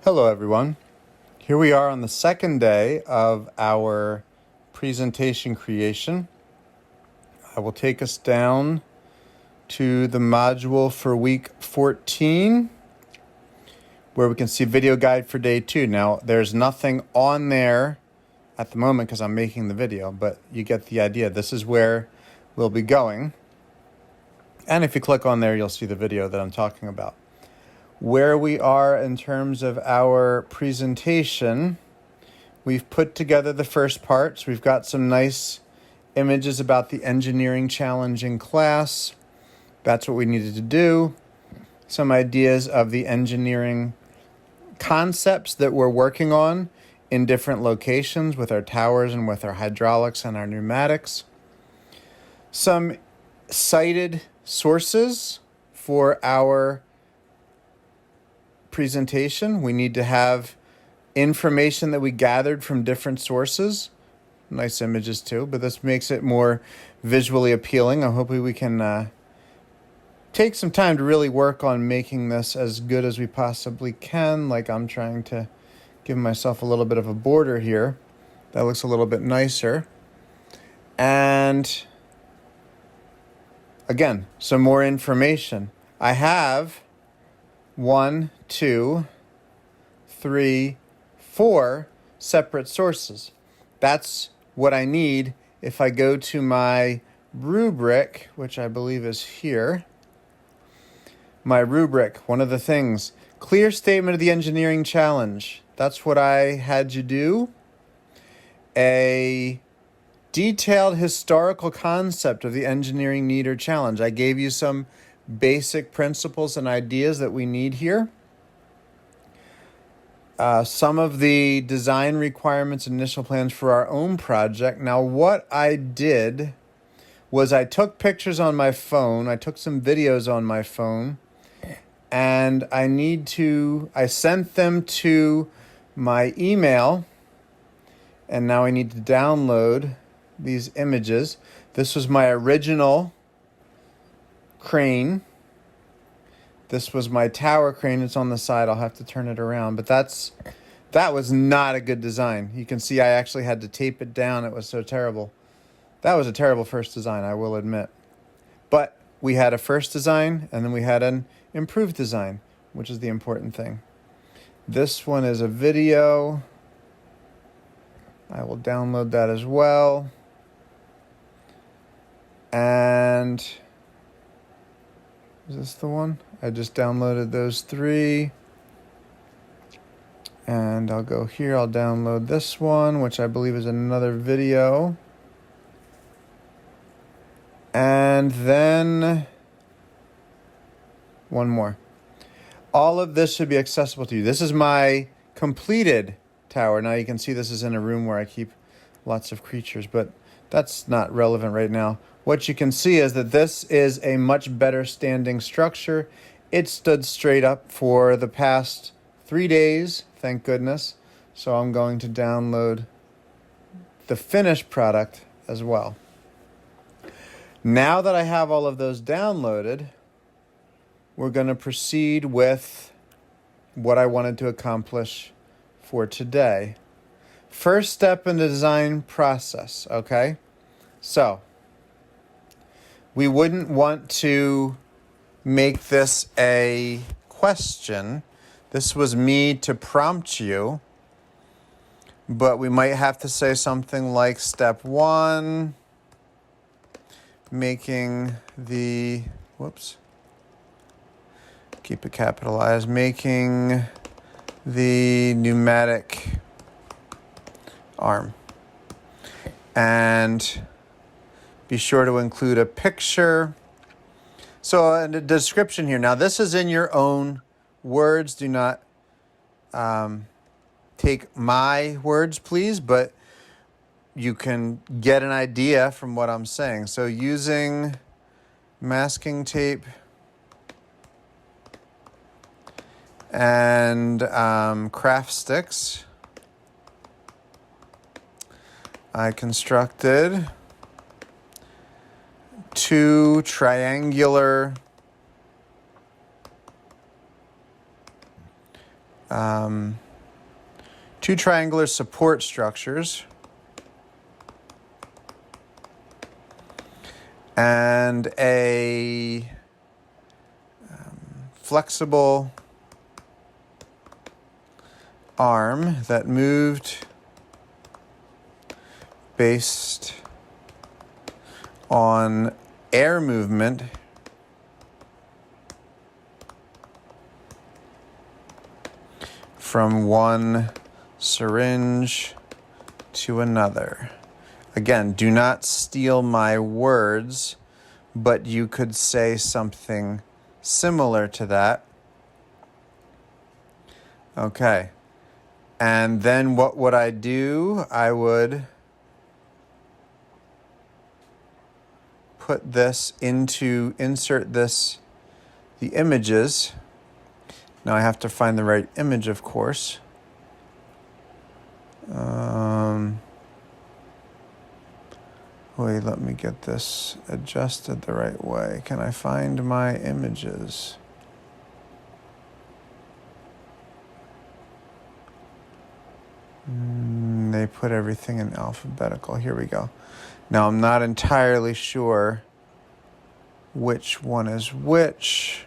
Hello everyone. Here we are on the second day of our presentation creation. I will take us down to the module for week 14 where we can see video guide for day 2. Now there's nothing on there at the moment because I'm making the video, but you get the idea. This is where we'll be going. And if you click on there, you'll see the video that I'm talking about. Where we are in terms of our presentation, we've put together the first parts. We've got some nice images about the engineering challenge in class. That's what we needed to do. Some ideas of the engineering concepts that we're working on in different locations with our towers and with our hydraulics and our pneumatics. Some cited sources for our presentation. We need to have information that we gathered from different sources. Nice images too, but this makes it more visually appealing. I'm hoping we can take some time to really work on making this as good as we possibly can. Like I'm trying to give myself a little bit of a border here. That looks a little bit nicer. And again, some more information. I have 1, 2, 3, 4 separate sources. That's what I need if I go to my rubric, which I believe is here. My rubric, one of the things, clear statement of the engineering challenge. That's what I had you do. A detailed historical concept of the engineering need or challenge. I gave you some basic principles and ideas that we need here. Some of the design requirements and initial plans for our own project. Now, what I did was I took pictures on my phone. I took some videos on my phone. And I sent them to my email. And now I need to download these images. This was my original crane. This was my tower crane. It's on the side. I'll have to turn it around. But that was not a good design. You can see I actually had to tape it down. It was so terrible. That was a terrible first design, I will admit. But we had a first design, and then we had an improved design, which is the important thing. This one is a video. I will download that as well. And is this the one? I just downloaded those 3. And I'll go here. I'll download this one, which I believe is another video. And then one more. All of this should be accessible to you. This is my completed tower. Now you can see this is in a room where I keep lots of creatures, but that's not relevant right now. What you can see is that this is a much better standing structure. It stood straight up for the past 3 days, thank goodness. So I'm going to download the finished product as well. Now that I have all of those downloaded, we're going to proceed with what I wanted to accomplish for today. First step in the design process, okay? So we wouldn't want to make this a question. This was me to prompt you, but we might have to say something like step 1, making the, keep it capitalized, making the pneumatic arm. And be sure to include a picture. So in the description here, now this is in your own words. Do not take my words, please, but you can get an idea from what I'm saying. So using masking tape and craft sticks, I constructed 2 triangular two triangular support structures, and a flexible arm that moved based on air movement from one syringe to another. Again, do not steal my words, but you could say something similar to that. Okay. And then what would I do? I would insert the images. Now I have to find the right image, of course. Wait, let me get this adjusted the right way. Can I find my images? They put everything in alphabetical. Here we go. Now I'm not entirely sure which one is which.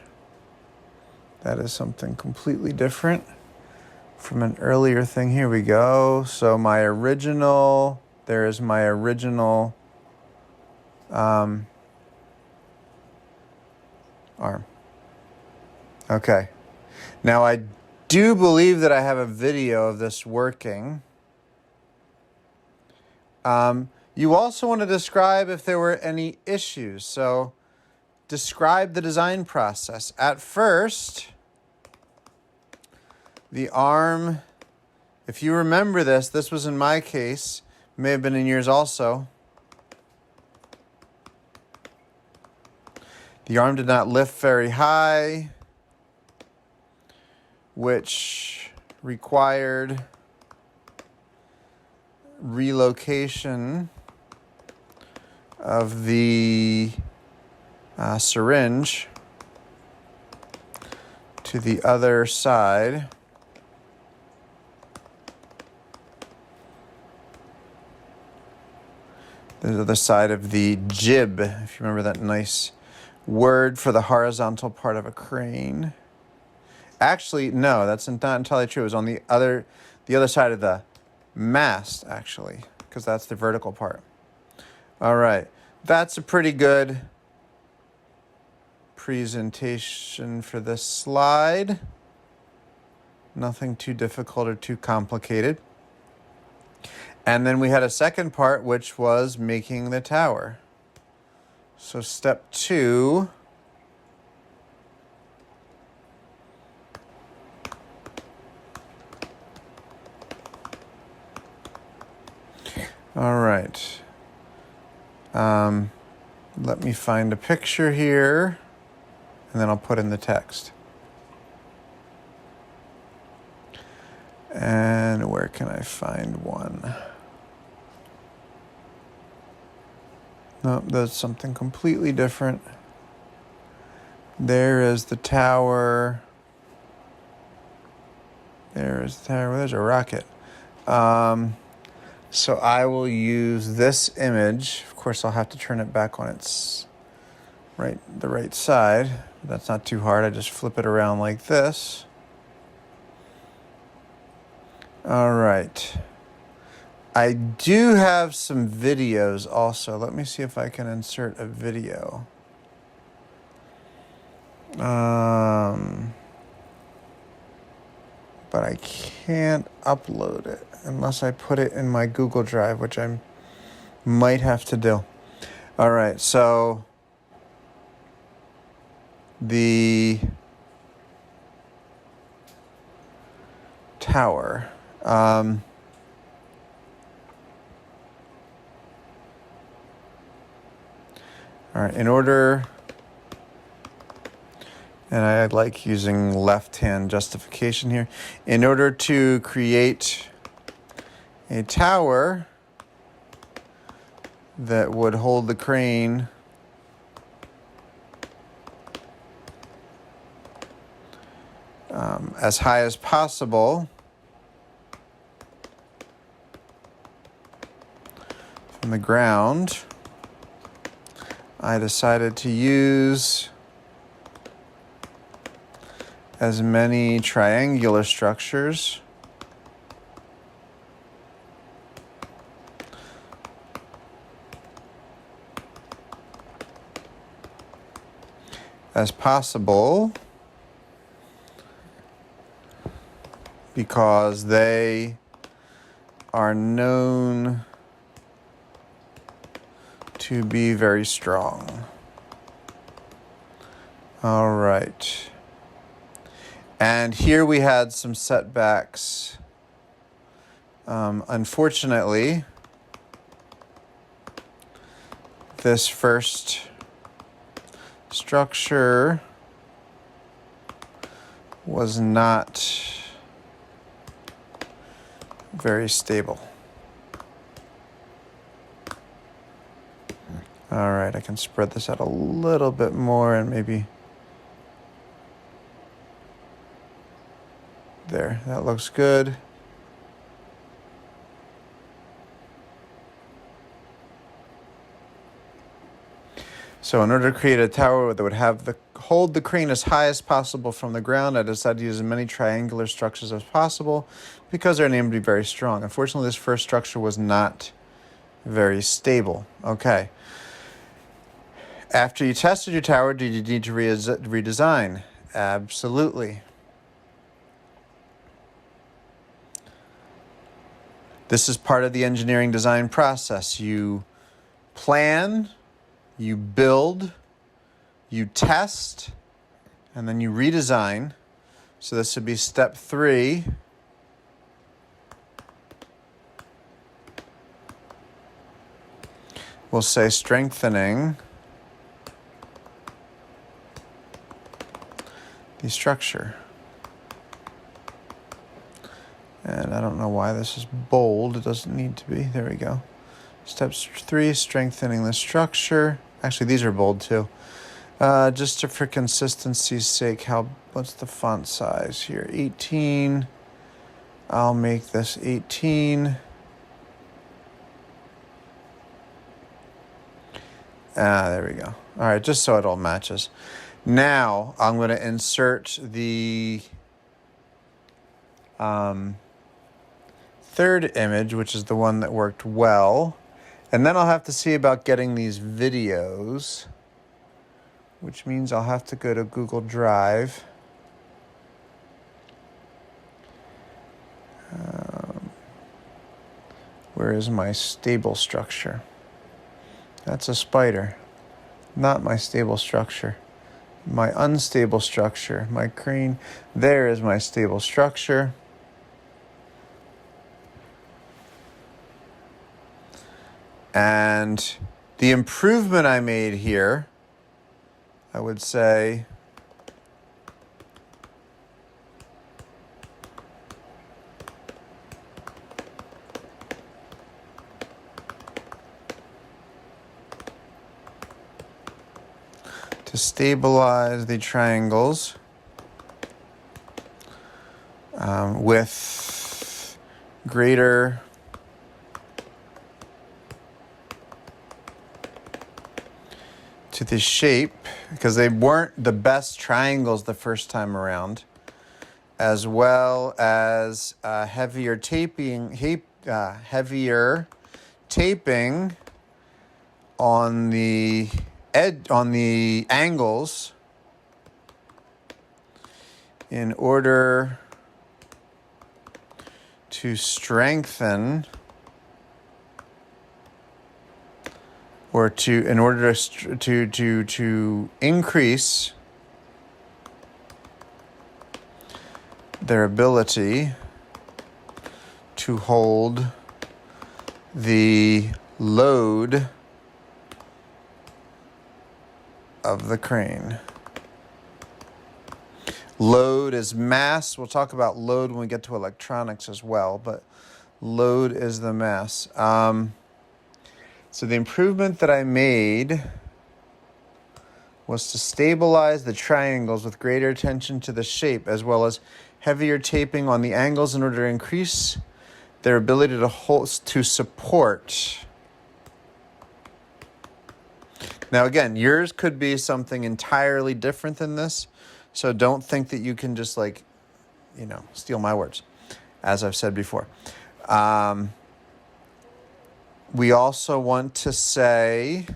That is something completely different from an earlier thing. Here we go. So there is my original arm. Okay. Now I do believe that I have a video of this working. You also want to describe if there were any issues. So describe the design process. At first, the arm, if you remember this was in my case, may have been in yours also. The arm did not lift very high, which required relocation of the syringe to the other side. The other side of the jib, if you remember that nice word for the horizontal part of a crane. Actually, no, that's not entirely true. It was on the other side of the mast, actually, because that's the vertical part. All right, that's a pretty good presentation for this slide. Nothing too difficult or too complicated. And then we had a second part, which was making the tower. So step 2. All right. Let me find a picture here, and then I'll put in the text. And where can I find one? No, that's something completely different. There is the tower. There's the tower. There's a rocket. So I will use this image. Of course, I'll have to turn it back on its the right side. That's not too hard. I just flip it around like this. All right. I do have some videos also. Let me see if I can insert a video. But I can't upload it unless I put it in my Google Drive, which I might have to do. All right, so the tower. All right, and I like using left-hand justification here. In order to create a tower that would hold the crane as high as possible from the ground, I decided to use as many triangular structures as possible because they are known to be very strong. All right. And here we had some setbacks. Unfortunately, this first structure was not very stable. All right, I can spread this out a little bit more and maybe there, that looks good. So in order to create a tower that would hold the crane as high as possible from the ground, I decided to use as many triangular structures as possible because they're named to be very strong. Unfortunately, this first structure was not very stable. Okay. After you tested your tower, did you need to redesign? Absolutely. This is part of the engineering design process. You plan, you build, you test, and then you redesign. So this would be step 3. We'll say strengthening the structure. And I don't know why this is bold. It doesn't need to be. There we go. Step 3, strengthening the structure. Actually, these are bold too. Just for consistency's sake, what's the font size here? 18. I'll make this 18. There we go. All right, just so it all matches. Now, I'm going to insert the third image, which is the one that worked well. And then I'll have to see about getting these videos, which means I'll have to go to Google Drive. Where is my stable structure? That's a spider, not my stable structure. My unstable structure, my crane, there is my stable structure. And the improvement I made here, I would say, to stabilize the triangles with greater to the shape, because they weren't the best triangles the first time around, as well as heavier taping on the on the angles in order to strengthen or in order to increase their ability to hold the load of the crane. Load is mass. We'll talk about load when we get to electronics as well, but load is the mass. So the improvement that I made was to stabilize the triangles with greater attention to the shape, as well as heavier taping on the angles in order to increase their ability to support. Now again, yours could be something entirely different than this, so don't think that you can just steal my words, as I've said before. We also want to say,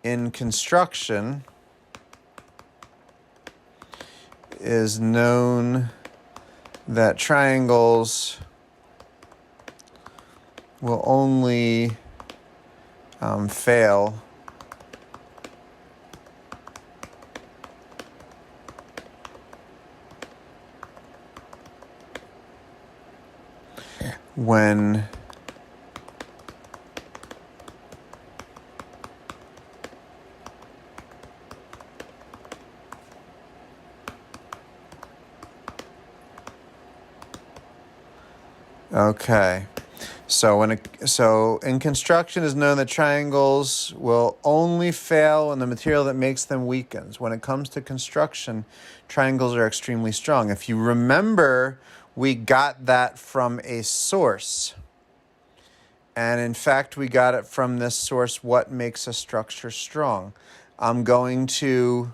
in construction, is known that triangles will only fail when okay. So in construction is known that triangles will only fail when the material that makes them weakens. When it comes to construction, triangles are extremely strong. If you remember, we got that from a source. And in fact, we got it from this source, what makes a structure strong. I'm going to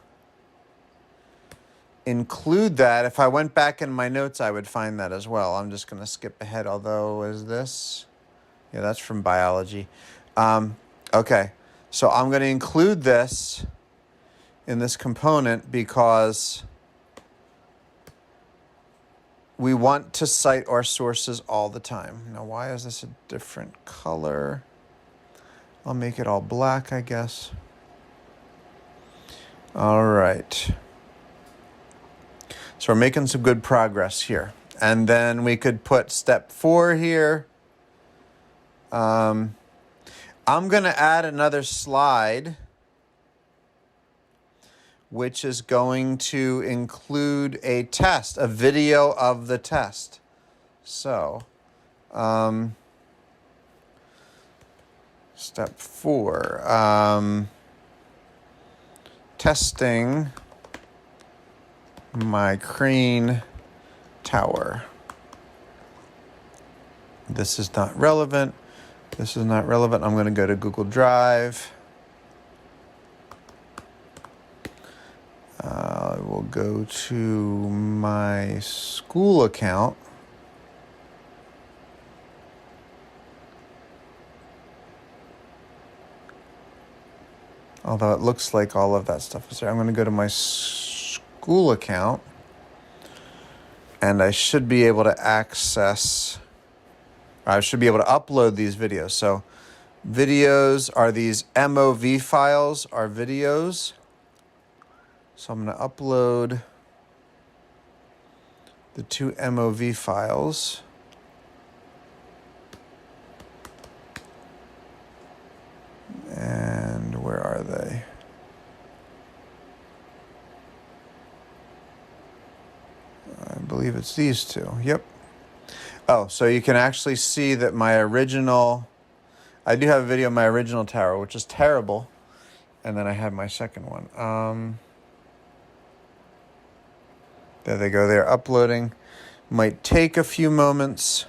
include that. If I went back in my notes, I would find that as well. I'm just going to skip ahead, although, is this? Yeah, that's from biology. Okay, so I'm going to include this in this component because we want to cite our sources all the time. Now, why is this a different color? I'll make it all black, I guess. All right. So we're making some good progress here. And then we could put step 4 here. I'm going to add another slide, which is going to include a test, a video of the test. So, step 4, testing my crane tower. This is not relevant. This is not relevant. I'm going to go to Google Drive. I will go to my school account. Although it looks like all of that stuff is there. I'm going to go to my school account. And I should be able to I should be able to upload these videos. So videos are these MOV files, are videos. So I'm going to upload the 2 MOV files. And where are they? I believe it's these 2. Yep. Oh, so you can actually see that I do have a video of my original tower, which is terrible. And then I have my second one. There they go. They're uploading. Might take a few moments.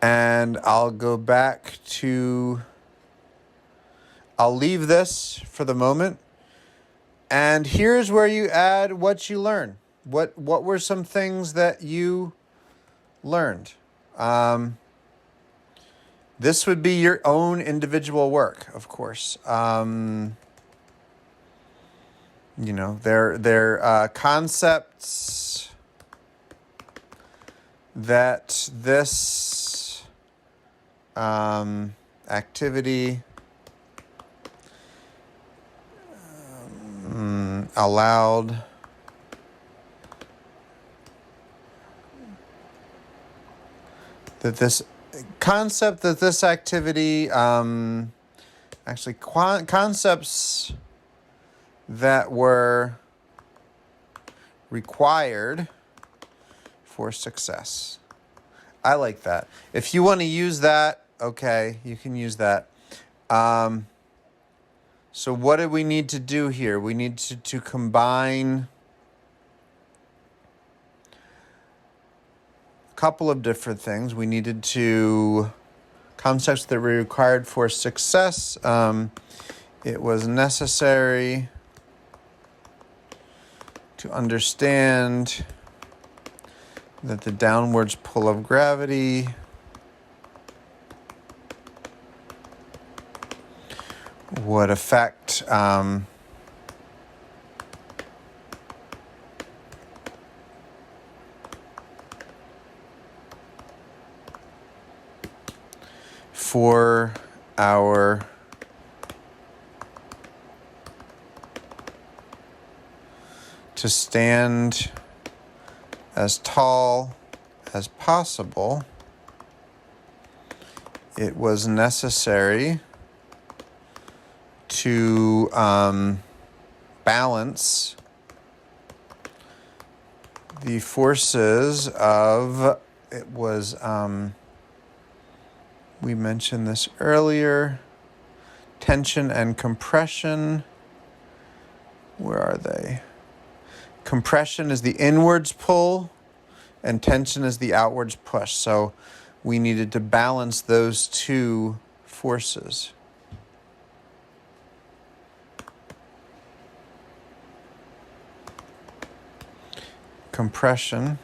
And I'll go back to... I'll leave this for the moment. And here's where you add what you learn. What were some things that you learned? This would be your own individual work, of course. They're concepts that this activity allowed that this concept that this activity concepts that were required for success. I like that. If you want to use that, okay, you can use that. So what do we need to do here? We need to combine a couple of different things. We needed to concepts that were required for success. It was necessary to understand that the downwards pull of gravity would affect for our to stand as tall as possible, it was necessary to balance the forces of, it was, we mentioned this earlier, tension and compression. Where are they? Compression is the inwards pull and tension is the outwards push. So we needed to balance those two forces. Compression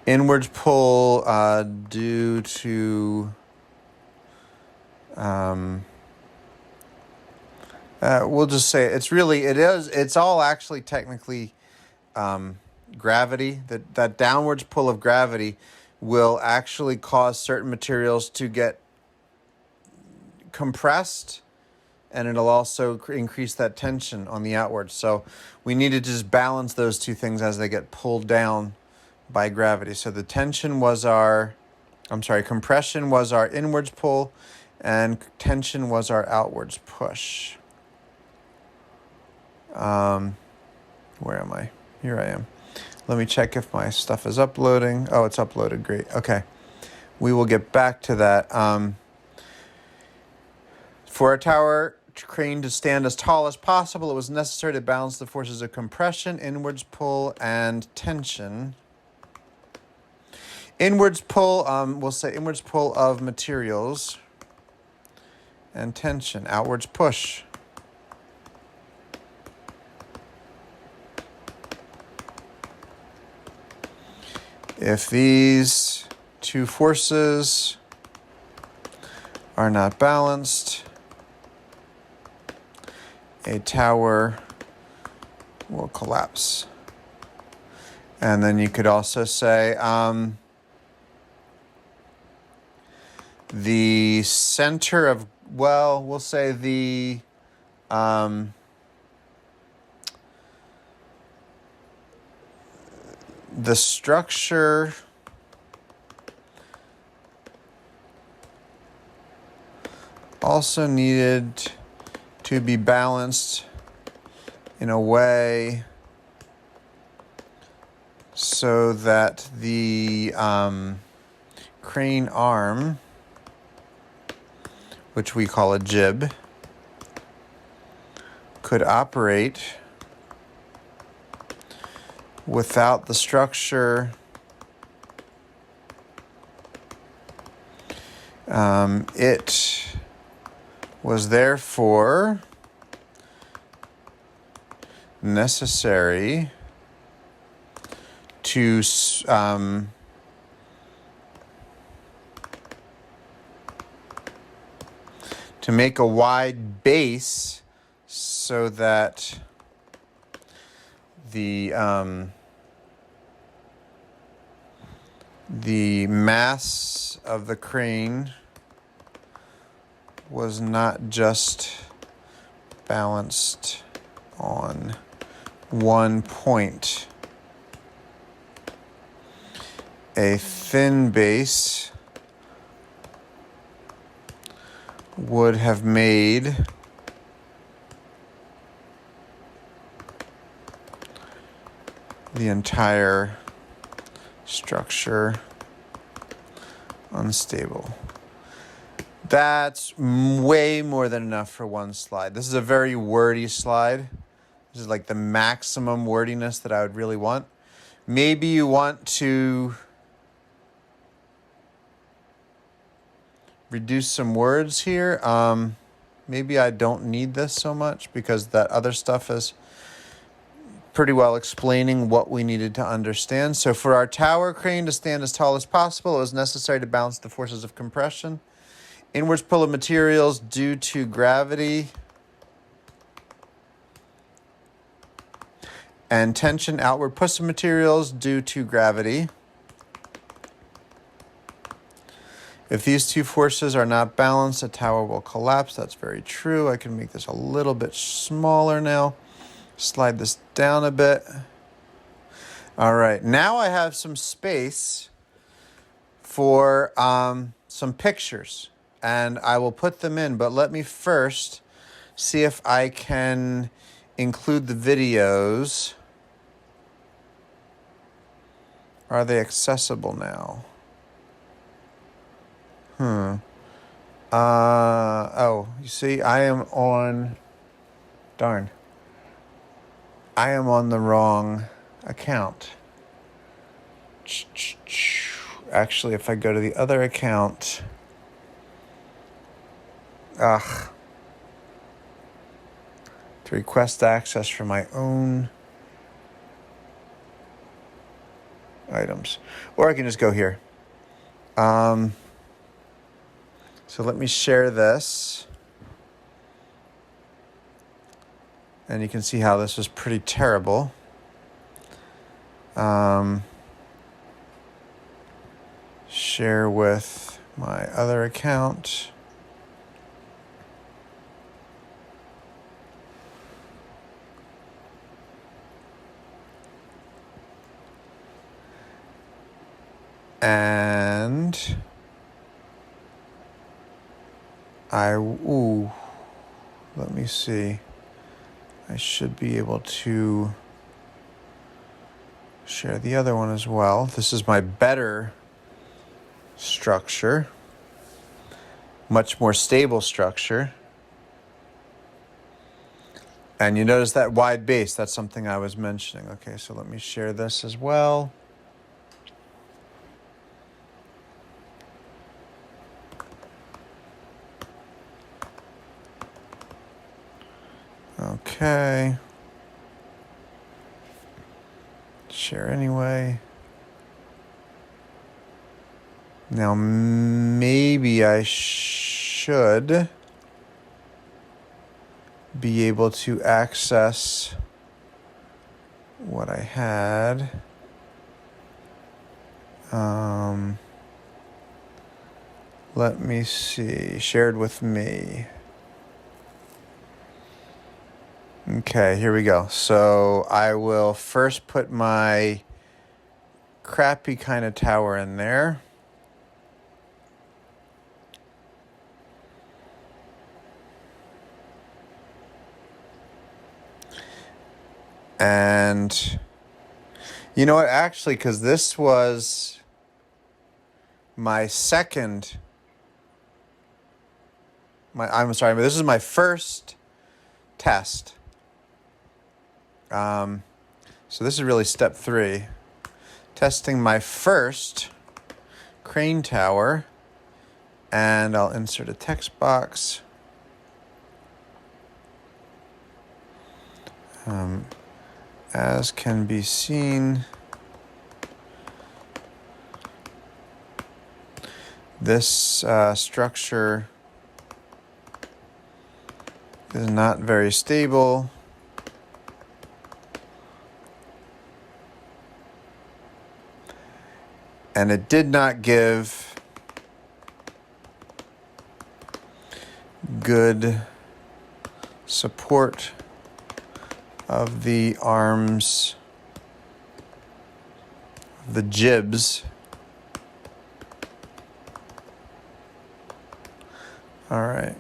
inwards pull due to we'll just say it's all actually technically gravity. That downwards pull of gravity will actually cause certain materials to get compressed, and it'll also increase that tension on the outwards. So we need to just balance those two things as they get pulled down by gravity. So the compression was our inwards pull, and tension was our outwards push. Where am I? Here I am. Let me check if my stuff is uploading. Oh, it's uploaded. Great. Okay. We will get back to that. For a tower crane to stand as tall as possible, it was necessary to balance the forces of compression, inwards pull, and tension. Inwards pull, we'll say inwards pull of materials, and tension, outwards push. If these two forces are not balanced, a tower will collapse. And then you could also say the center of, well, we'll say the structure also needed to be balanced in a way so that the crane arm, which we call a jib, could operate without the structure it was therefore necessary to make a wide base so that the mass of the crane was not just balanced on one point. A thin base would have made the entire structure unstable. That's way more than enough for one slide. This is a very wordy slide. This is like the maximum wordiness that I would really want. Maybe you want to reduce some words here. Maybe I don't need this so much because that other stuff is pretty well explaining what we needed to understand. So for our tower crane to stand as tall as possible, it was necessary to balance the forces of compression. Inwards pull of materials due to gravity and tension, outward push of materials due to gravity. If these two forces are not balanced, a tower will collapse. That's very true. I can make this a little bit smaller now. Slide this down a bit. All right, now I have some space for some pictures, and I will put them in, but let me first see if I can include the videos. Are they accessible now? Oh, you see, I am on the wrong account. Actually, if I go to the other account, to request access for my own items. Or I can just go here. So let me share this. And you can see how this was pretty terrible. Share with my other account. And let me see. I should be able to share the other one as well. This is my better structure, much more stable structure. And you notice that wide base, that's something I was mentioning. Okay, so let me share this as well. Okay. Share anyway. Now maybe I should be able to access what I had. Let me see. Shared with me. Okay, here we go. So I will first put my crappy kind of tower in there. And you know what? Actually, because this was my second, I'm sorry, but this is my first test. So this is really step 3. Testing my first crane tower. And I'll insert a text box. As can be seen, this structure is not very stable. And it did not give good support of the arms, the jibs. All right.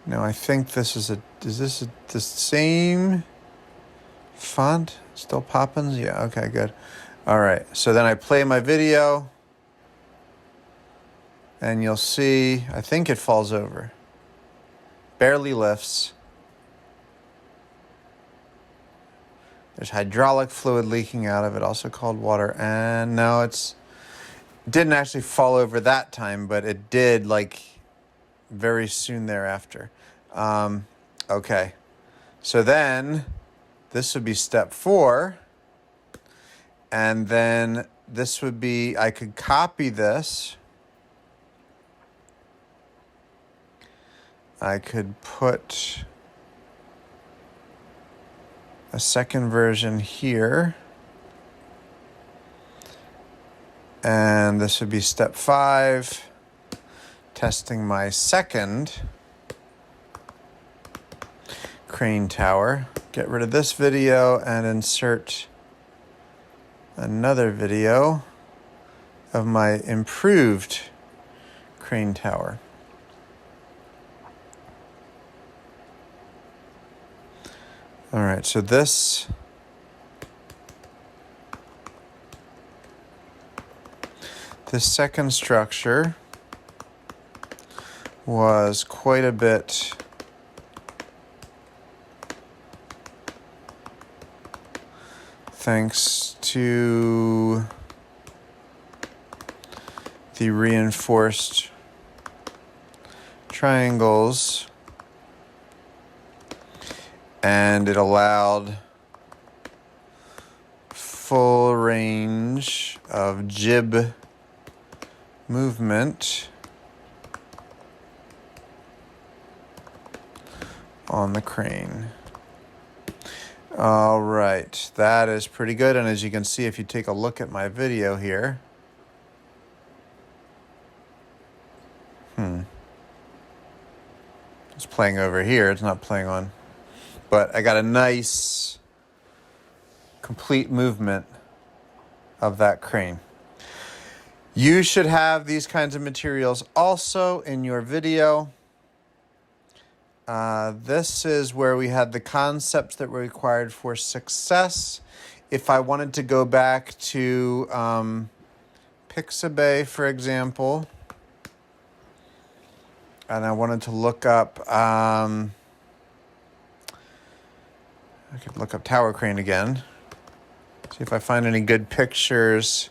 Now I think this is the same font? Still poppins? Yeah, okay, good. All right, so then I play my video, and you'll see, I think it falls over. Barely lifts. There's hydraulic fluid leaking out of it, also called water. And no, it didn't actually fall over that time, but it did like very soon thereafter. Okay, so then this would be step 4. And then this would be, I could copy this. I could put a second version here. And this would be step 5, testing my second crane tower. Get rid of this video and insert another video of my improved crane tower. All right, so this second structure was quite a bit thanks to the reinforced triangles, and it allowed full range of jib movement on the crane. All right, that is pretty good. And as you can see, if you take a look at my video here, it's playing over here. It's not playing on, but I got a nice complete movement of that crane. You should have these kinds of materials also in your video. This is where we had the concepts that were required for success. If I wanted to go back to Pixabay, for example, and I wanted to look up, I could look up tower crane again. See if I find any good pictures.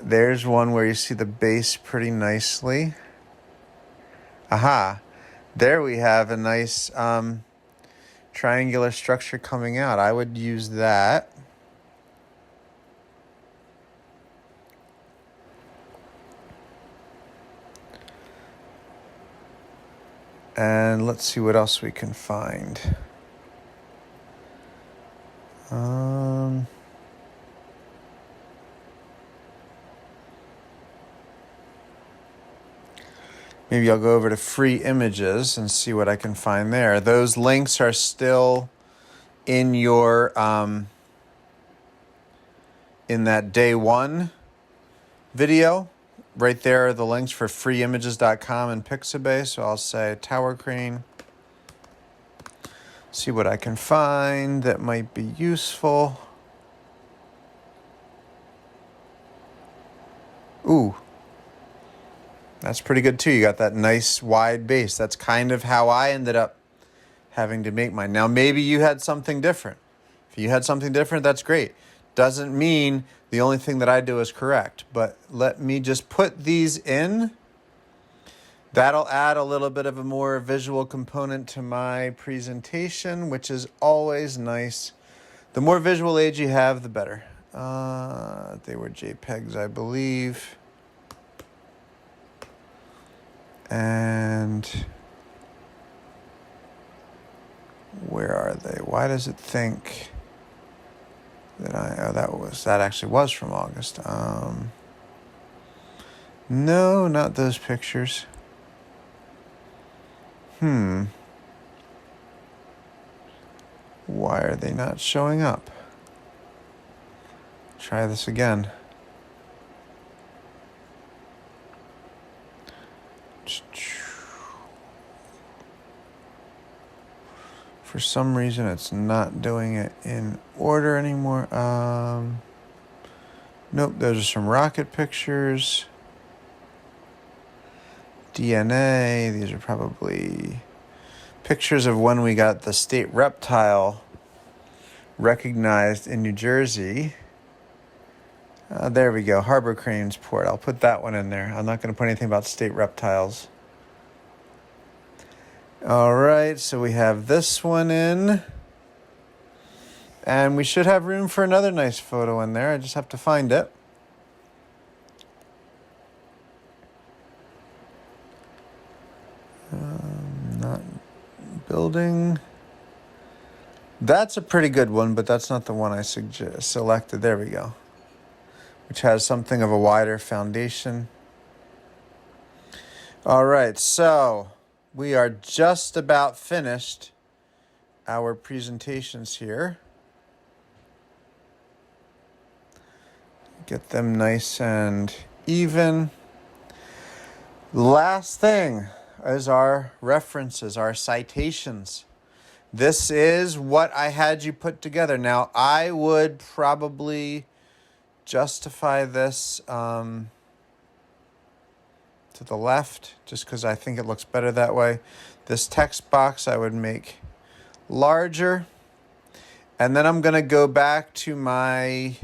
There's one where you see the base pretty nicely. Aha. There we have a nice triangular structure coming out. I would use that. And let's see what else we can find. Maybe I'll go over to free images and see what I can find there. Those links are still in your in that day 1 video. Right there are the links for freeimages.com and Pixabay. So I'll say tower crane. See what I can find that might be useful. Ooh. That's pretty good too. You got that nice wide base. That's kind of how I ended up having to make mine. Now, maybe you had something different. If you had something different, that's great. Doesn't mean the only thing that I do is correct. But let me just put these in. That'll add a little bit of a more visual component to my presentation, which is always nice. The more visual aids you have, the better. They were JPEGs, I believe. And where are they? Why does it think that that actually was from August? No, not those pictures. Why are they not showing up? Try this again. For some reason, it's not doing it in order anymore. Nope, those are some rocket pictures. DNA, these are probably pictures of when we got the state reptile recognized in New Jersey. There we go, Harbor Cranes Port. I'll put that one in there. I'm not going to put anything about state reptiles. All right, so we have this one in. And we should have room for another nice photo in there. I just have to find it. Not building. That's a pretty good one, but that's not the one I selected. There we go. Which has something of a wider foundation. All right, so we are just about finished our presentations here. Get them nice and even. Last thing is our references, our citations. This is what I had you put together. Now, I would probably justify this to the left, just because I think it looks better that way. This text box I would make larger. And then I'm going to go back to my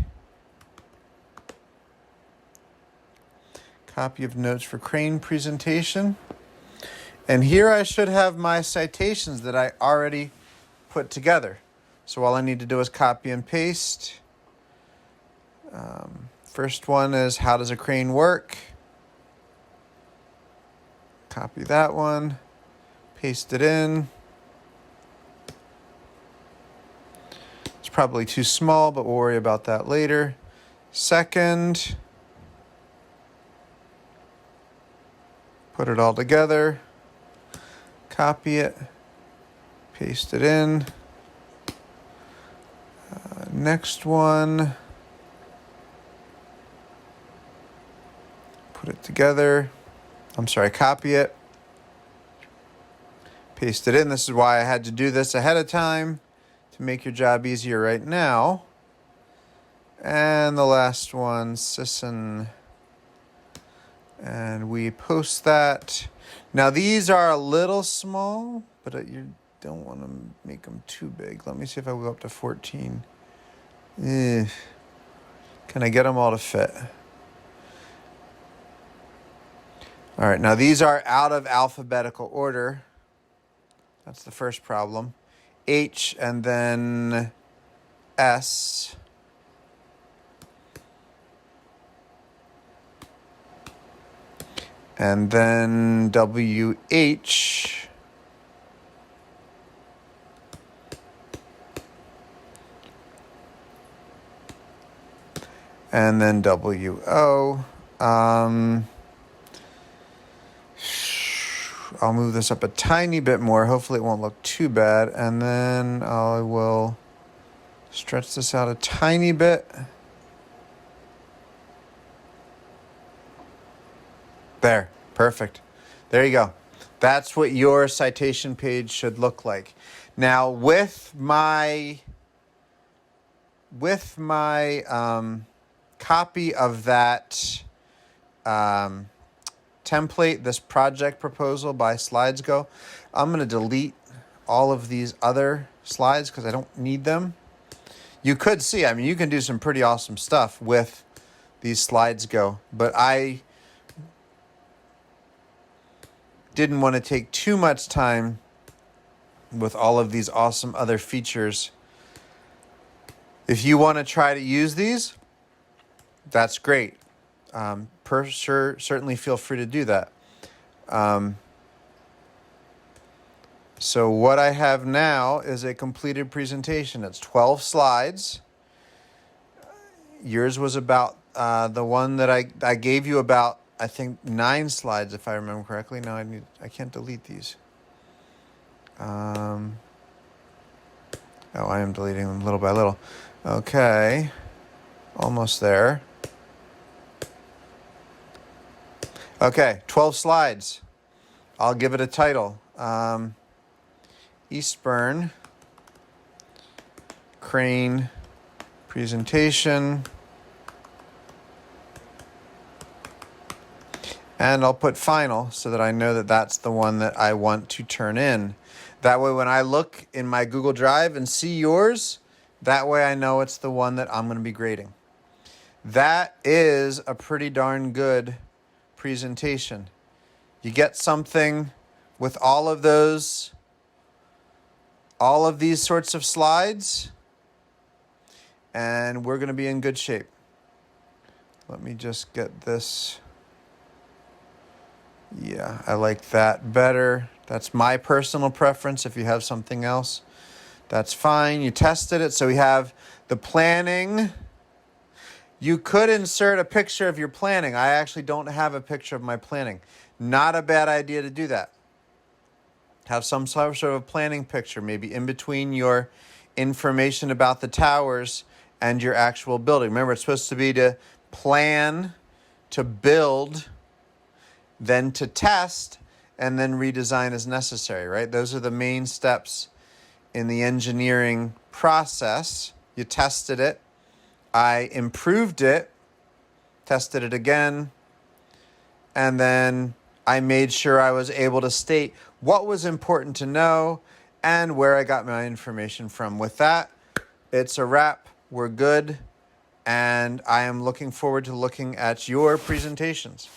copy of notes for crane presentation. And here I should have my citations that I already put together. So all I need to do is copy and paste. First one is, how does a crane work? Copy that one, paste it in. It's probably too small, but we'll worry about that later. Second, put it all together, copy it, paste it in. Next one, put it together. Copy it, paste it in. This is why I had to do this ahead of time, to make your job easier right now. And the last one, Sisson. And we post that. Now these are a little small, but you don't want to make them too big. Let me see if I go up to 14. Can I get them all to fit? All right, now these are out of alphabetical order. That's the first problem. H and then S. And then WH. And then WO. I'll move this up a tiny bit more. Hopefully it won't look too bad. And then I will stretch this out a tiny bit. There, perfect. There you go. That's what your citation page should look like. Now with my copy of that template, this project proposal by SlidesGo, I'm going to delete all of these other slides because I don't need them. You could see, I mean, you can do some pretty awesome stuff with these SlidesGo, but I didn't want to take too much time with all of these awesome other features. If you want to try to use these, that's great. Certainly feel free to do that. So what I have now is a completed presentation. It's 12 slides. Yours was about the one that I gave you about, I think, 9 slides, if I remember correctly. Now I can't delete these. Oh, I am deleting them little by little. Okay, almost there. Okay, 12 slides. I'll give it a title. Eastburn crane presentation. And I'll put final so that I know that that's the one that I want to turn in. That way when I look in my Google Drive and see yours, that way I know it's the one that I'm going to be grading. That is a pretty darn good presentation. You get something with all of these sorts of slides, and we're going to be in good shape. Let me just get this. Yeah, I like that better. That's my personal preference. If you have something else, that's fine. You tested it. So we have the planning. You could insert a picture of your planning. I actually don't have a picture of my planning. Not a bad idea to do that. Have some sort of planning picture, maybe in between your information about the towers and your actual building. Remember, it's supposed to be to plan, to build, then to test, and then redesign as necessary, right? Those are the main steps in the engineering process. You tested it. I improved it, tested it again, and then I made sure I was able to state what was important to know and where I got my information from. With that, it's a wrap. We're good, and I am looking forward to looking at your presentations.